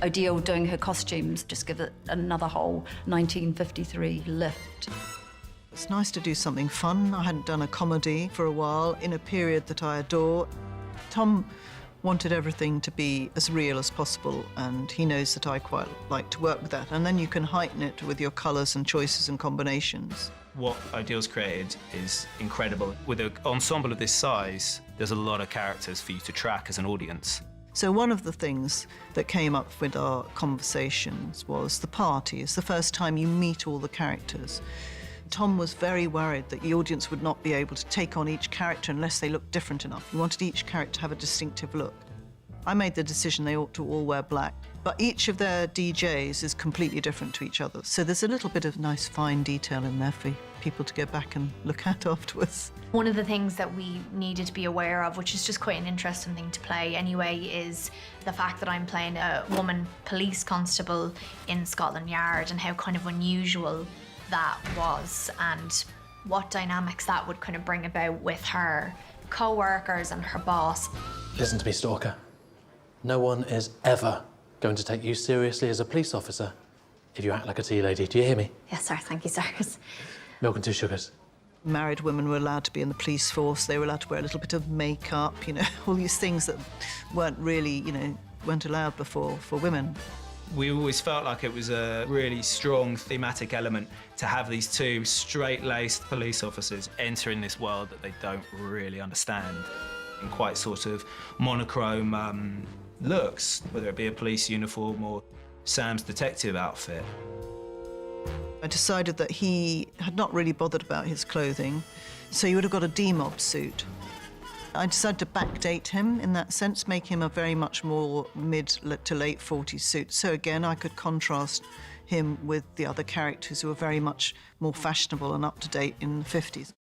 Odile doing her costumes just give it another whole 1953 lift. It's nice to do something fun. I hadn't done a comedy for a while in a period that I adore. Tom wanted everything to be as real as possible, and he knows that I quite like to work with that. And then you can heighten it with your colours and choices and combinations. What Odile's created is incredible. With an ensemble of this size, there's a lot of characters for you to track as an audience. So one of the things that came up with our conversations was the party. It's the first time you meet all the characters. Tom was very worried that the audience would not be able to take on each character unless they looked different enough. He wanted each character to have a distinctive look. I made the decision they ought to all wear black, but each of their DJs is completely different to each other. So there's a little bit of nice fine detail in there for people to go back and look at afterwards. One of the things that we needed to be aware of, which is just quite an interesting thing to play anyway, is the fact that I'm playing a woman police constable in Scotland Yard and how kind of unusual that was and what dynamics that would kind of bring about with her co-workers and her boss. Listen to me, stalker. No one is ever going to take you seriously as a police officer if you act like a tea lady. Do you hear me? Yes, sir. Thank you, sir. Milk and 2 sugars. Married women were allowed to be in the police force. They were allowed to wear a little bit of makeup, you know, all these things that weren't really, you know, weren't allowed before for women. We always felt like it was a really strong thematic element to have these two straight-laced police officers entering this world that they don't really understand in quite sort of monochrome looks, whether it be a police uniform or Sam's detective outfit. I decided that he had not really bothered about his clothing, so he would have got a D-mob suit. I decided to backdate him in that sense, make him a very much more mid to late 40s suit. So again, I could contrast him with the other characters who were very much more fashionable and up-to-date in the 50s.